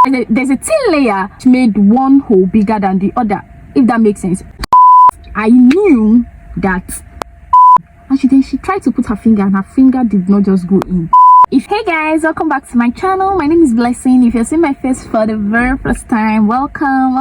There's a thin layer which made one hole bigger than the other, if that makes sense. I knew that. And then she tried to put her finger, and her finger did not just go in. Hey guys, welcome back to my channel. My name is Blessing. If you're seeing my face for the very first time, welcome.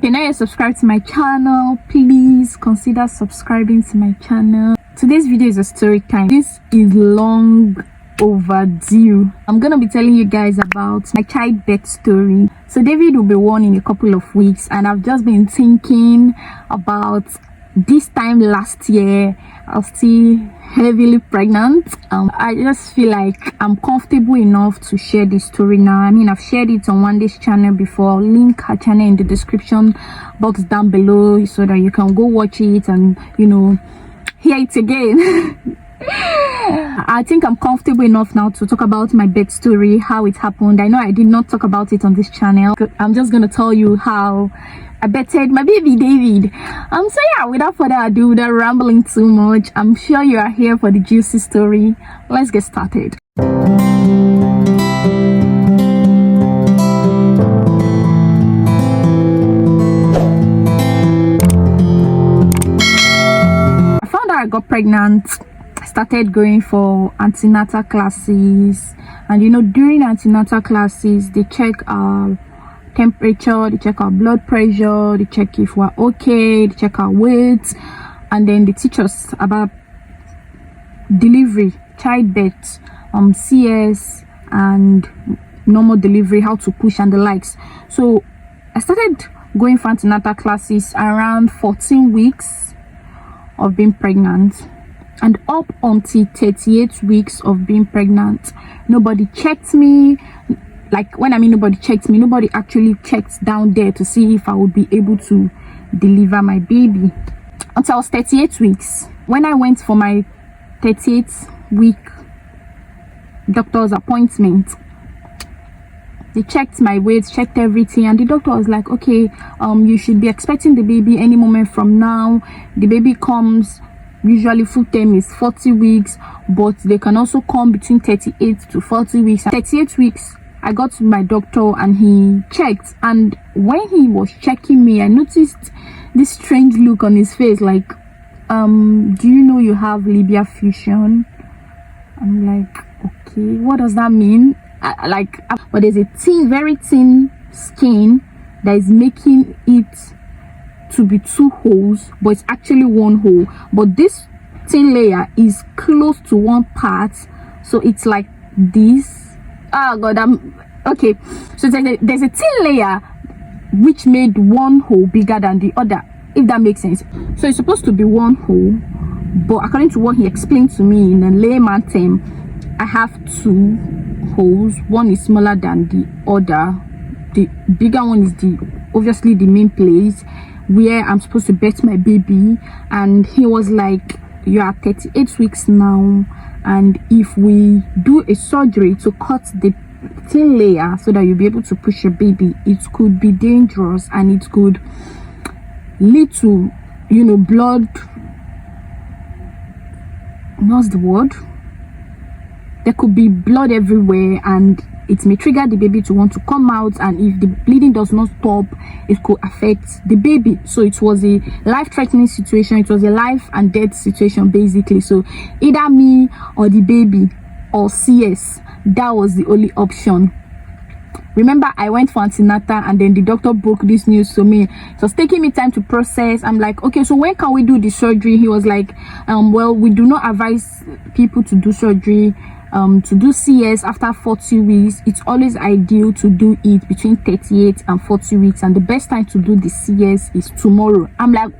If now you're subscribed to my channel, please consider subscribing to my channel. Today's video is a story time. This is long overdue. I'm gonna be telling you guys about my childbirth story. So David will be born in a couple of weeks, and I've just been thinking about this time last year I was still heavily pregnant. I just feel like I'm comfortable enough to share this story now. I mean, I've shared it on one day's channel before. I'll link her channel in the description box down below so that you can go watch it and, you know, hear it again. I think I'm comfortable enough now to talk about my birth story, how it happened. I know I did not talk about it on this channel. I'm just gonna tell you how I birthed my baby David. So yeah, without further ado, without rambling too much, I'm sure you are here for the juicy story. Let's get started. I found out I got pregnant. I started going for antenatal classes, and you know, during antenatal classes they check our temperature, they check our blood pressure, they check if we're okay, they check our weight, and then they teach us about delivery, childbirth, CS and normal delivery, how to push and the likes. So I started going for antenatal classes around 14 weeks of being pregnant, and up until 38 weeks of being pregnant, nobody checked me. Like, when I mean nobody checked me, nobody actually checked down there to see if I would be able to deliver my baby until I was 38 weeks. When I went for my 38th week doctor's appointment, they checked my weight, checked everything, and the doctor was like, okay, you should be expecting the baby any moment from now. The baby comes, usually full term is 40 weeks, but they can also come between 38 to 40 weeks. 38 weeks, I got to my doctor and he checked, and when he was checking me, I noticed this strange look on his face, like, do you know you have labia fusion? I'm like, okay, what does that mean? But there's a thin, very thin skin that is making it to be two holes, but it's actually one hole. But this thin layer is close to one part, so it's like this. Oh god, okay. So there's a thin layer which made one hole bigger than the other, if that makes sense. So it's supposed to be one hole, but according to what he explained to me in a layman term, I have two holes. One is smaller than the other. The bigger one is obviously the main place where I'm supposed to birth my baby. And he was like, you are 38 weeks now, and if we do a surgery to cut the thin layer so that you'll be able to push your baby, it could be dangerous, and it could lead to, you know, blood, what's the word, there could be blood everywhere, and it may trigger the baby to want to come out, and if the bleeding does not stop, it could affect the baby. So it was a life-threatening situation. It was a life and death situation, basically. So either me or the baby or CS, that was the only option. Remember, I went for antenatal, and then the doctor broke this news to me. It was taking me time to process. I'm like, okay, so when can we do the surgery? He was like, well, we do not advise people to do surgery. To do CS after 40 weeks, it's always ideal to do it between 38 and 40 weeks, and the best time to do the CS is tomorrow. I'm like,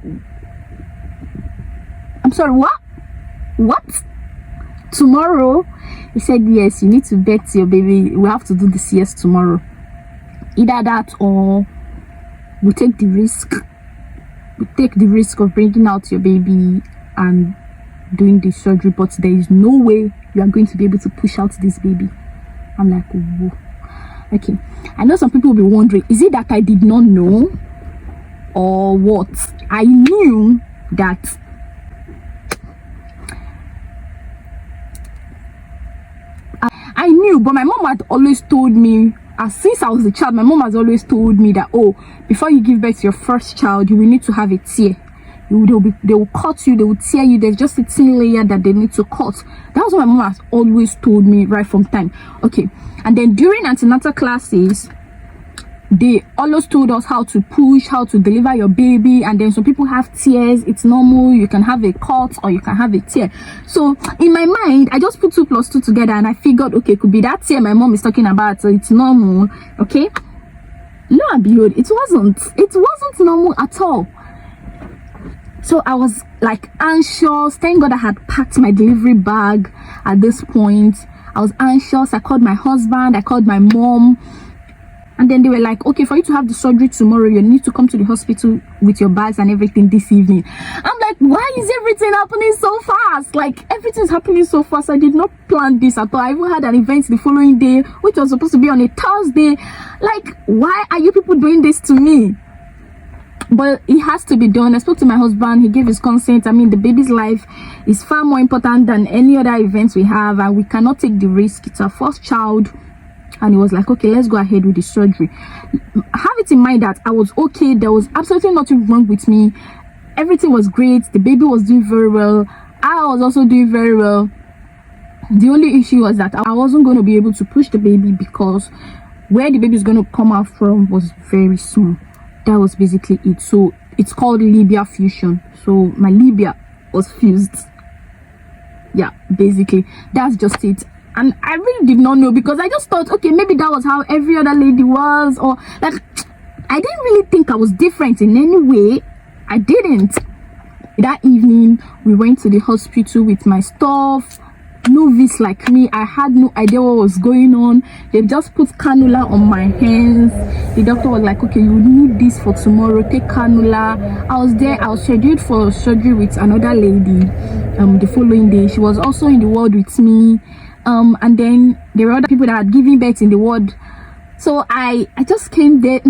I'm sorry, what tomorrow? He said, yes, you need to birth your baby, we have to do the CS tomorrow. Either that, or we take the risk of bringing out your baby and doing the surgery, but there is no way you are going to be able to push out this baby. I'm like, whoa. Okay, I know some people will be wondering, is it that I did not know or what? I knew that I knew, but my mom had always told me since I was a child, my mom has always told me that, oh, before you give birth to your first child, you will need to have a tear. They will cut you, they will tear you. There's just a thin layer that they need to cut. That's what my mom has always told me right from time. Okay, and then during antenatal classes, they always told us how to push, how to deliver your baby. And then some people have tears, it's normal. You can have a cut or you can have a tear. So in my mind, I just put 2 plus 2 together, and I figured, okay, it could be that tear my mom is talking about, so it's normal. Okay, lo and behold, it wasn't normal at all. So I was like anxious. Thank God I had packed my delivery bag at this point. I was anxious. I called my husband, I called my mom, and then they were like, okay, for you to have the surgery tomorrow, you need to come to the hospital with your bags and everything this evening. I'm like, why is everything happening so fast? Like, everything's happening so fast. I did not plan this at all. I even had an event the following day, which was supposed to be on a Thursday. Like, why are you people doing this to me? But it has to be done. I spoke to my husband, he gave his consent. I mean, the baby's life is far more important than any other events we have, and we cannot take the risk. It's our first child. And he was like, okay, let's go ahead with the surgery. Have it in mind that I was okay. There was absolutely nothing wrong with me. Everything was great. The baby was doing very well. I was also doing very well. The only issue was that I wasn't going to be able to push the baby because where the baby is going to come out from was very small. That was basically it. So it's called labia fusion. So my labia was fused. Yeah, basically that's just it. And I really did not know, because I just thought, okay, maybe that was how every other lady was, or like, I didn't really think I was different in any way. I didn't. That evening we went to the hospital with my stuff. Novice like me, I had no idea what was going on. They just put cannula on my hands. The doctor was like, okay, you need this for tomorrow, take cannula. I was there. I was scheduled for surgery with another lady the following day. She was also in the ward with me. And then there were other people that had given birth in the ward. So I just came there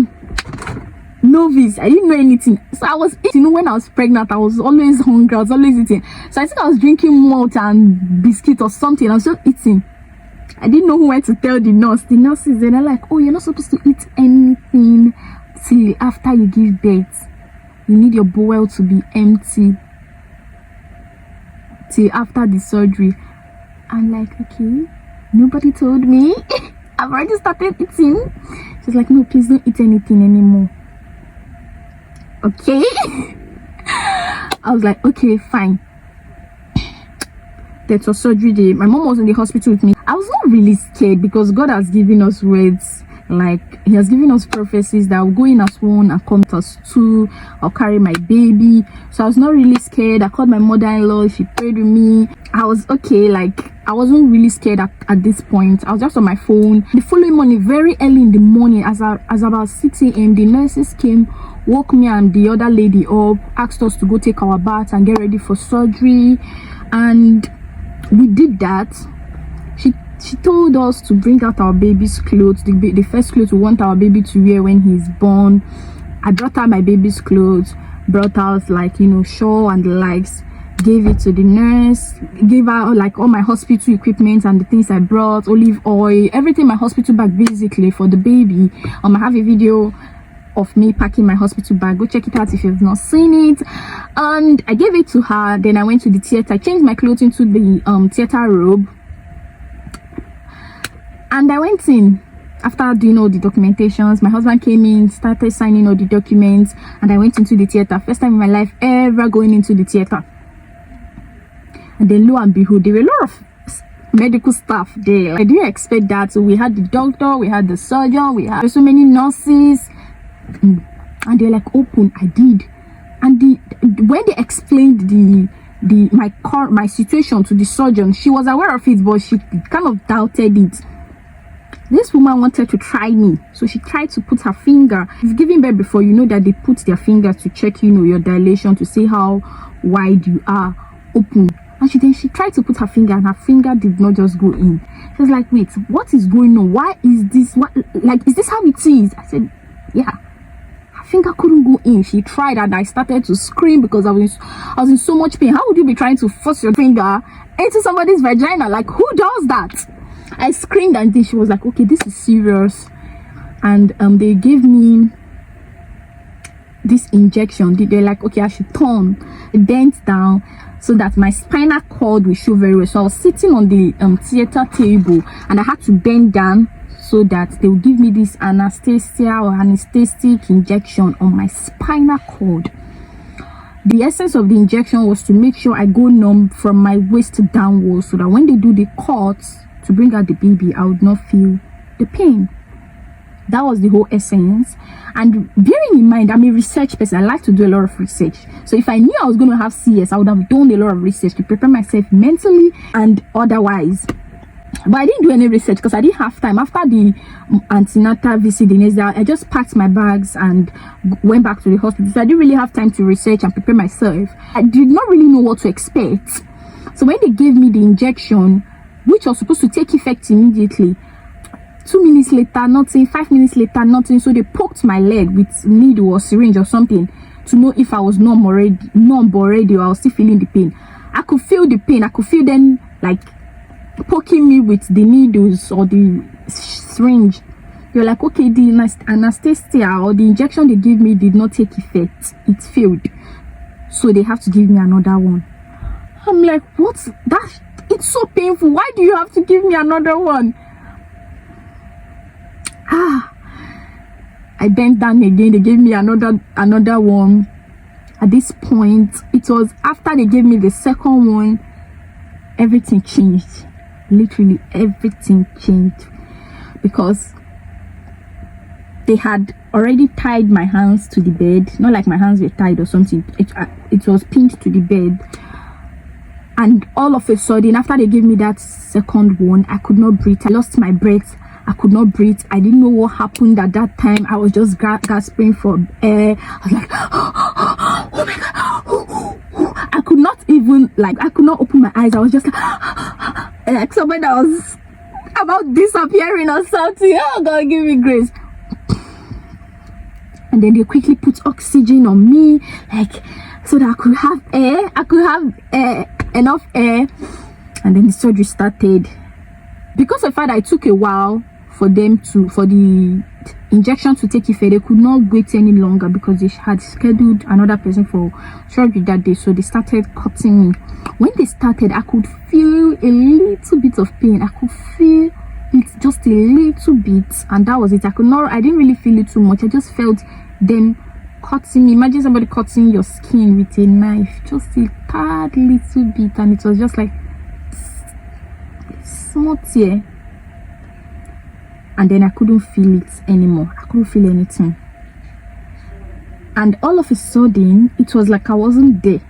novice. I didn't know anything. So I was eating. When I was pregnant, I was always hungry. I was always eating. So I think I was drinking malt and biscuit or something. I was just eating. I didn't know where to tell the nurse. The nurses, they're like, oh, you're not supposed to eat anything till after you give birth. You need your bowel to be empty till after the surgery. I'm like, okay, nobody told me. I've already started eating. She's like, no, please don't eat anything anymore. Okay. I was like, okay, fine. That was surgery day. My mom was in the hospital with me. I was not really scared because God has given us words. Like, he has given us prophecies that will go in as one and come as two. I'll carry my baby. So I was not really scared. I called my mother-in-law. She prayed with me. I was okay. Like, I wasn't really scared at this point. I was just on my phone. The following morning, very early in the morning, as about 6 a.m, the nurses came, woke me and the other lady up, asked us to go take our bath and get ready for surgery. And we did that. She told us to bring out our baby's clothes, the first clothes we want our baby to wear when he's born. I brought out my baby's clothes, brought out, like, you know, shawl and the likes, gave it to the nurse, gave out like all my hospital equipment and the things I brought, olive oil, everything, my hospital bag basically for the baby. I have a video of me packing my hospital bag. Go check it out if you've not seen it. And I gave it to her. Then I went to the theater. I changed my clothes into the theater robe. And I went in after doing all the documentations. My husband came in, started signing all the documents, and I went into the theater. First time in my life ever going into the theater. And then lo and behold, there were a lot of medical staff there. I didn't expect that. So we had the doctor, we had the surgeon, we had so many nurses, and they're like, open. I did. And when they explained my situation to the surgeon, she was aware of it, but she kind of doubted it. This woman wanted to try me, so she tried to put her finger. If giving birth before, you know that they put their fingers to check, you know, your dilation, to see how wide you are open. And she tried to put her finger, and her finger did not just go in. She was like, wait, what is going on? Why is this? What, like, is this how it is? I said, yeah. Her finger couldn't go in. She tried, and I started to scream because I was in so much pain. How would you be trying to force your finger into somebody's vagina? Like, who does that? I screamed, and then she was like, okay, this is serious. and they gave me this injection. They're like, okay, I should bend down so that my spinal cord will show very well. So I was sitting on the theater table, and I had to bend down so that they will give me this anesthesia or anesthetic injection on my spinal cord. The essence of the injection was to make sure I go numb from my waist downwards, so that when they do the cuts to bring out the baby, I would not feel the pain. That was the whole essence. And bearing in mind, I'm a research person. I like to do a lot of research. So if I knew I was going to have CS, I would have done a lot of research to prepare myself mentally and otherwise. But I didn't do any research because I didn't have time. After the antenatal visit the next day, I just packed my bags and went back to the hospital. So I didn't really have time to research and prepare myself. I did not really know what to expect. So when they gave me the injection, which was supposed to take effect immediately, 2 minutes later, nothing. 5 minutes later, nothing. So they poked my leg with needle or syringe or something to know if I was numb already, or I was still feeling the pain. I could feel the pain. I could feel them like poking me with the needles or the syringe. You're like, okay, the anesthesia or the injection they gave me did not take effect. It failed. So they have to give me another one. I'm like, what's that? It's so painful. Why do you have to give me another one? I bent down again. They gave me another one. At this point, it was after they gave me the second one, everything changed. Literally everything changed, because they had already tied my hands to the bed. Not like my hands were tied or something. It was pinned to the bed. And all of a sudden, after they gave me that second one, I could not breathe. I lost my breath. I could not breathe. I didn't know what happened at that time. I was just gasping for air. I was like, oh my God. I could not even, I could not open my eyes. I was just like somebody that was about disappearing or something. Oh God, give me grace. And then they quickly put oxygen on me, so that I could have air. I could have enough air. And then the surgery started. Because of the fact that it took a while for the injection to take effect, they could not wait any longer because they had scheduled another person for surgery that day. So they started cutting me. When they started, I could feel a little bit of pain. I could feel it just a little bit, and that was it. I didn't really feel it too much. I just felt them cutting me. Imagine somebody cutting your skin with a knife, just a tad little bit, and it was just like small tear. And then I couldn't feel it anymore. I couldn't feel anything. And all of a sudden, it was like I wasn't there.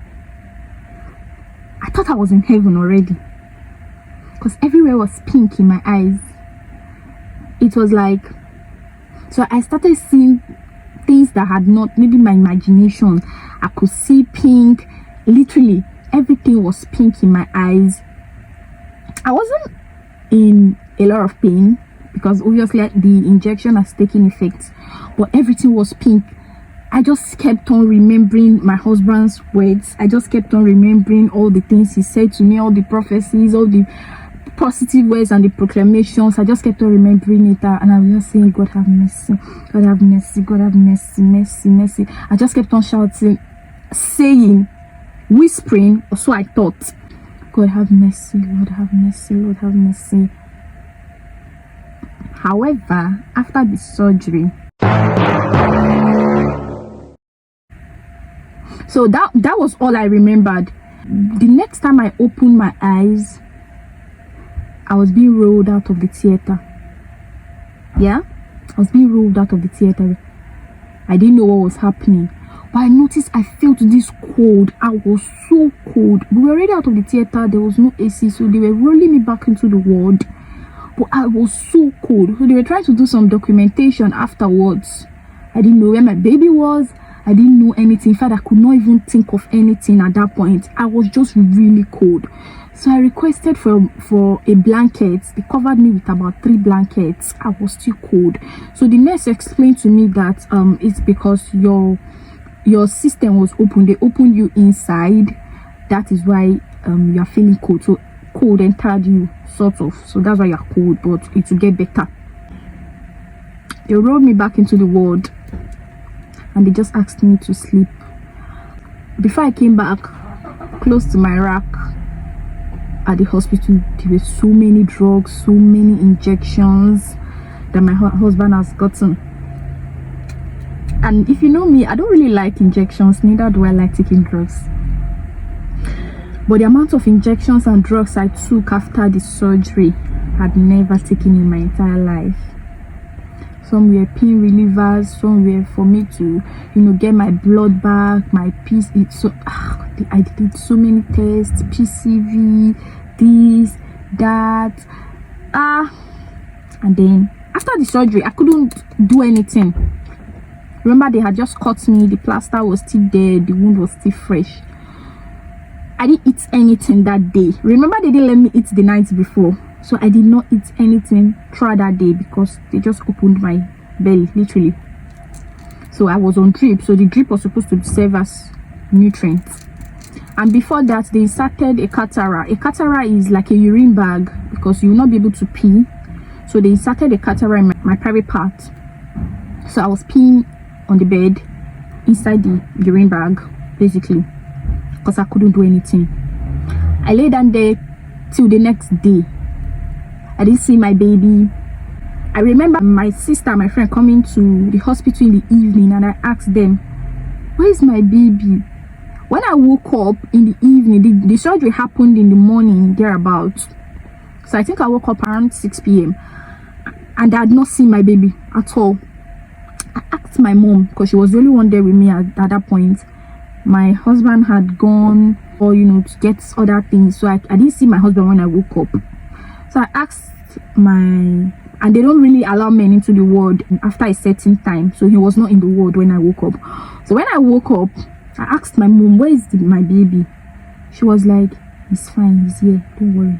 I thought I was in heaven already, because everywhere was pink in my eyes. It was like, so I started seeing things that had not, maybe my imagination. I could see pink. Literally everything was pink in my eyes. I wasn't in a lot of pain because obviously the injection has taken effect, but everything was pink. I just kept on remembering my husband's words. I just kept on remembering all the things he said to me, all the prophecies, all the positive words and the proclamations. I just kept on remembering it, and I was just saying, God have mercy, God have mercy, God have mercy, mercy, mercy. I just kept on shouting, saying, whispering, or so I thought, God have mercy, Lord have mercy, Lord have mercy. However, after the surgery, so that was all I remembered. The next time I opened my eyes, I was being rolled out of the theater. Yeah, I was being rolled out of the theater. I didn't know what was happening, but I noticed I felt this cold. I was so cold. We were already out of the theater. There was no AC, so they were rolling me back into the ward. But I was so cold. So they were trying to do some documentation afterwards. I didn't know where my baby was. I didn't know anything. In fact, I could not even think of anything at that point. I was just really cold. So I requested for a blanket. They covered me with about 3 blankets. I was still cold. So the nurse explained to me that it's because your system was open. They opened you inside. That is why you are feeling cold. So cold entered you, sort of. So that's why you're cold, but it will get better. They rolled me back into the ward and they just asked me to sleep. Before I came back, close to my rack at the hospital, there were so many drugs, so many injections that my husband has gotten. And if you know me, I don't really like injections, neither do I like taking drugs. But the amount of injections and drugs I took after the surgery, I'd never taken in my entire life. Some were pain relievers, some were for me to, get my blood back, my peace. I did so many tests, PCV, this, that, and then after the surgery, I couldn't do anything. Remember, they had just cut me, the plaster was still there, the wound was still fresh. I didn't eat anything that day. Remember, they didn't let me eat the night before. So I did not eat anything throughout that day because they just opened my belly, literally. So I was on drip. So the drip was supposed to serve as nutrients. And before that, they inserted a catheter. A catheter is like a urine bag because you will not be able to pee. So they inserted a catheter in my private part. So I was peeing on the bed inside the urine bag, basically, because I couldn't do anything. I lay down there till the next day. I didn't see my baby. I remember my sister, my friend, coming to the hospital in the evening, and I asked them, "Where is my baby?" When I woke up in the evening, the surgery happened in the morning, thereabouts. So I think I woke up around 6 p.m. and I had not seen my baby at all. I asked my mom, because she was the only one there with me at that point. My husband had gone to get other things. So I didn't see my husband when I woke up. So I asked and they don't really allow men into the ward after a certain time. So he was not in the ward when I woke up. So when I woke up, I asked my mom, "Where is my baby?" She was like, "He's fine, he's here, don't worry."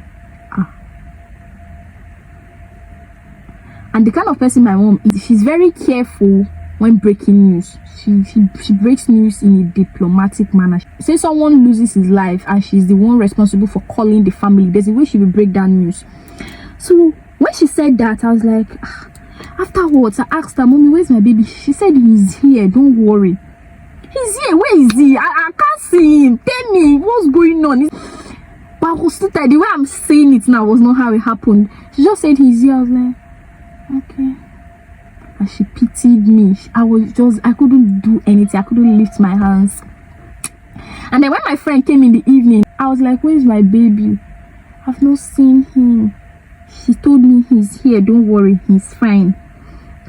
And the kind of person my mom is, she's very careful when breaking news. She breaks news in a diplomatic manner. Say someone loses his life and she's the one responsible for calling the family, there's a way she will break down news. So when she said that, I was like, afterwards I asked her, "Mommy, where's my baby?" She said, "He's here, don't worry." He's here, where is he? I can't see him. Tell me what's going on. But I was still tired. The way I'm saying it now was not how it happened. She just said he's here. I was like, okay. And she pitied me. I couldn't do anything. I couldn't lift my hands. And then when my friend came in the evening, I was like, "Where is my baby? I've not seen him." She told me, "He's here, don't worry, he's fine."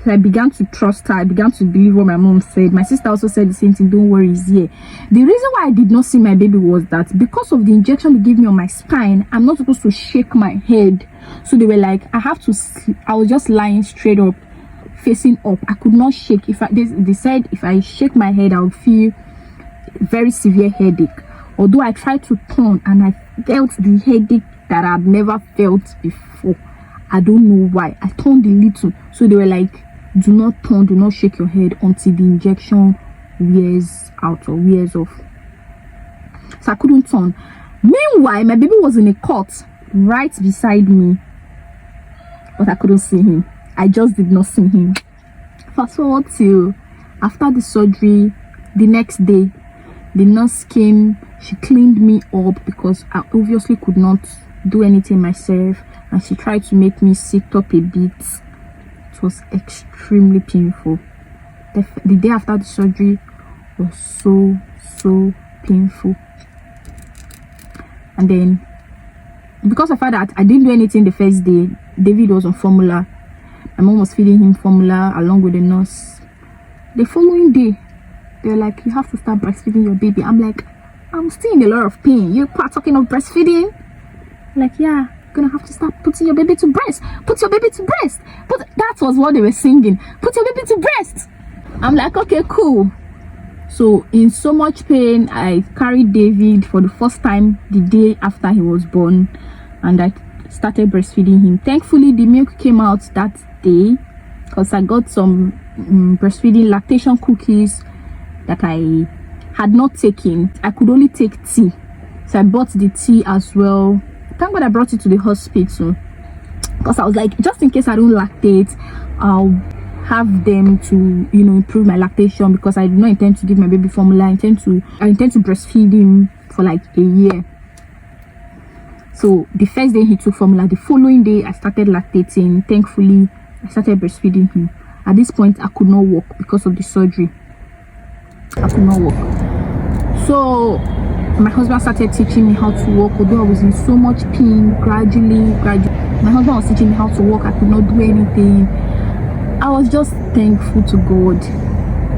So I began to trust her. I began to believe what my mom said. My sister also said the same thing, "Don't worry, he's here." The reason why I did not see my baby was that because of the injection they gave me on my spine, I'm not supposed to shake my head. So they were like, I have to sleep. I was just lying straight up, facing up. I could not shake. They said if I shake my head, I would feel very severe headache. Although I tried to turn and I felt the headache that I'd never felt before. I don't know why. I turned a little. So they were like, "Do not turn, do not shake your head until the injection wears out or wears off." So I couldn't turn. Meanwhile, my baby was in a cot right beside me, but I couldn't see him. I just did not see him. Fast forward till after the surgery, the next day, the nurse came. She cleaned me up because I obviously could not do anything myself, and she tried to make me sit up a bit. It was extremely painful. The day after the surgery was so painful. And then because of that I didn't do anything the first day, David was on formula. My mom was feeding him formula along with the nurse. The following day, they're like, "You have to start breastfeeding your baby." I'm like, "I'm still in a lot of pain. You're talking of breastfeeding?" Like, "Yeah, you're gonna have to start putting your baby to breast. Put your baby to breast." But that was what they were singing. "Put your baby to breast." I'm like, okay, cool. So in so much pain, I carried David for the first time the day after he was born, and I started breastfeeding him. Thankfully, the milk came out that day because I got some breastfeeding lactation cookies that I had not taken. I could only take tea, so I bought the tea as well. Thank God I brought it to the hospital because I was like, just in case I don't lactate, I'll have them to, you know, improve my lactation, because I do not intend to give my baby formula. I intend to breastfeed him for like a year. So the first day he took formula, the following day I started lactating. Thankfully, I started breastfeeding him. At this point, I could not walk because of the surgery. I could not walk. So my husband started teaching me how to walk, although I was in so much pain. Gradually, my husband was teaching me how to walk. I could not do anything. I was just thankful to God.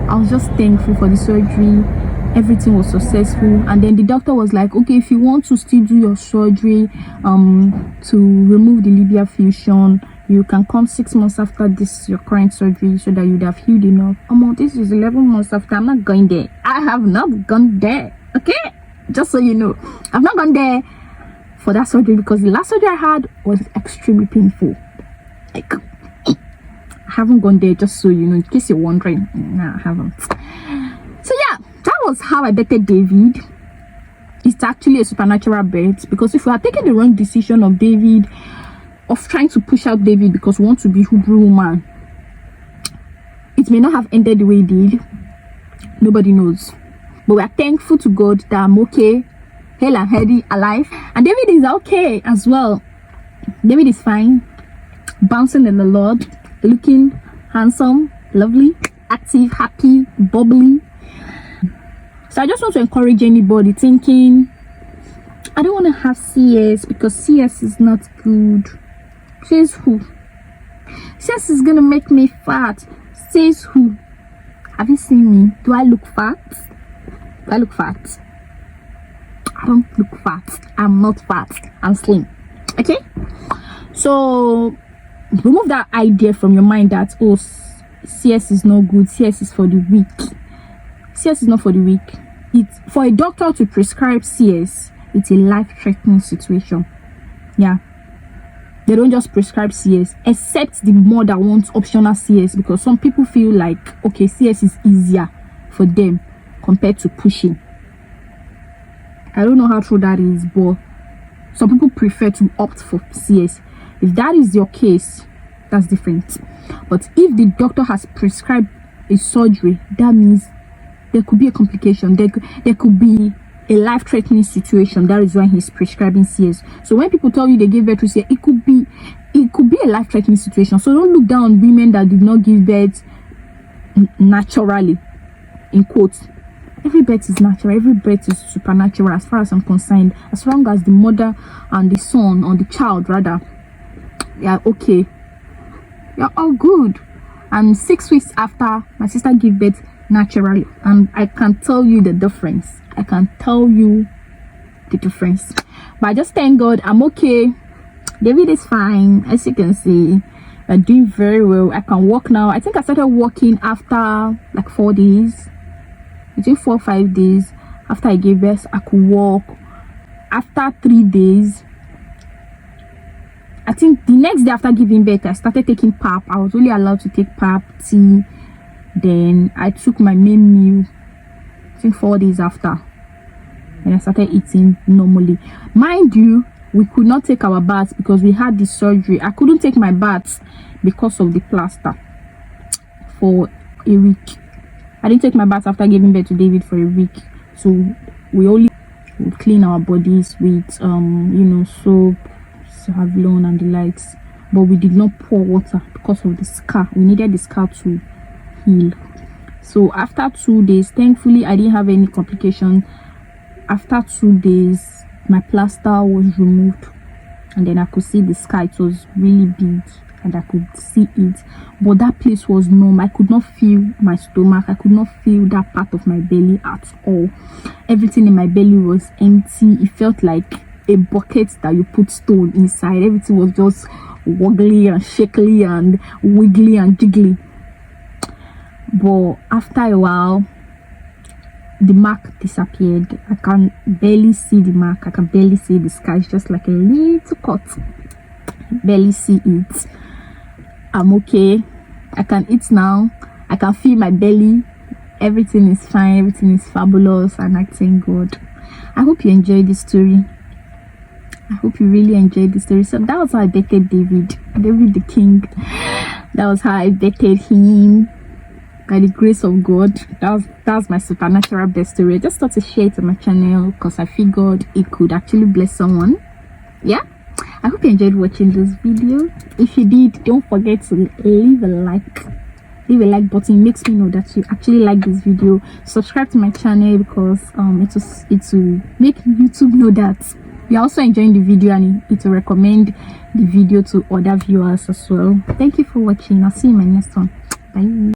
I was just thankful for the surgery. Everything was successful. And then the doctor was like, okay, if you want to still do your surgery to remove the labia fusion, you can come 6 months after this your current surgery, so that you'd have healed enough. This is 11 months after. I'm not going there. I have not gone there. Okay, just so you know, I've not gone there for that surgery, because the last surgery I had was extremely painful. Like, I haven't gone there, just so you know, in case you're wondering. No, I haven't. So yeah, that was how I birthed David. It's actually a supernatural birth, because if we had taken the wrong decision of David, of trying to push out David because we want to be Hebrew woman, it may not have ended the way it did. Nobody knows. But we are thankful to God that I'm okay, hale and healthy, alive. And David is okay as well. David is fine, bouncing in the Lord, looking handsome, lovely, active, happy, bubbly. So I just want to encourage anybody thinking, I don't want to have CS because CS is not good. Says who? CS is gonna make me fat. Says who? Have you seen me? Do I look fat? Do I look fat? I don't look fat. I'm not fat. I'm slim. Okay? So remove that idea from your mind that, oh, CS is not good. CS is for the weak. CS is not for the weak. It's for a doctor to prescribe CS. It's a life-threatening situation. Yeah. They don't just prescribe CS, except the mother wants optional CS, because some people feel like, okay, CS is easier for them compared to pushing. I don't know how true that is, but some people prefer to opt for CS. If that is your case, that's different. But if the doctor has prescribed a surgery, that means there could be a complication. There could be a life-threatening situation. That is why he's prescribing CS. So when people tell you they gave birth to CS, it could be a life-threatening situation. So don't look down on women that did not give birth naturally, in quotes. Every birth is natural. Every birth is supernatural, as far as I'm concerned. As long as the mother and the son, or the child rather, they are okay, you're all good. And 6 weeks after, my sister gave birth naturally, and I can tell you the difference. I can tell you the difference. But I just thank God I'm okay. David is fine. As you can see, we're doing very well. I can walk now. I think I started walking after like 4 days, between 4 or 5 days after I gave birth. I could walk. After 3 days, I think the next day after giving birth, I started taking pap. I was only allowed to take pap, tea. Then I took my main meal, I think 4 days after, and I started eating normally. Mind you, we could not take our baths because we had the surgery. I couldn't take my baths because of the plaster for a week. I didn't take my baths after giving birth to David for a week. So we only would clean our bodies with soap, Savlon and the likes. But we did not pour water because of the scar. We needed the scar to heal. So after 2 days, thankfully I didn't have any complications. After 2 days, my plaster was removed, and then I could see the scar. It was really big and I could see it, but that place was numb. I could not feel my stomach. I could not feel that part of my belly at all. Everything in my belly was empty. It felt like a bucket that you put stone inside. Everything was just woggly and shakily and wiggly and jiggly. But after a while, the mark disappeared. I can barely see the mark. I can barely see the scar. It's just like a little cut. Barely see it. I'm okay. I can eat now. I can feel my belly. Everything is fine. Everything is fabulous, and I thank God. I hope you enjoyed this story. I hope you really enjoyed the story. So that was how I dated David the king. That was how I dated him. By the grace of God. That's my supernatural best story. I just thought to share it on my channel because I figured it could actually bless someone. Yeah, I hope you enjoyed watching this video. If you did, don't forget to leave a like button. It makes me know that you actually like this video. Subscribe to my channel because it will make YouTube know that you're also enjoying the video, and it will recommend the video to other viewers as well. Thank you for watching. I'll see you in my next one. Bye.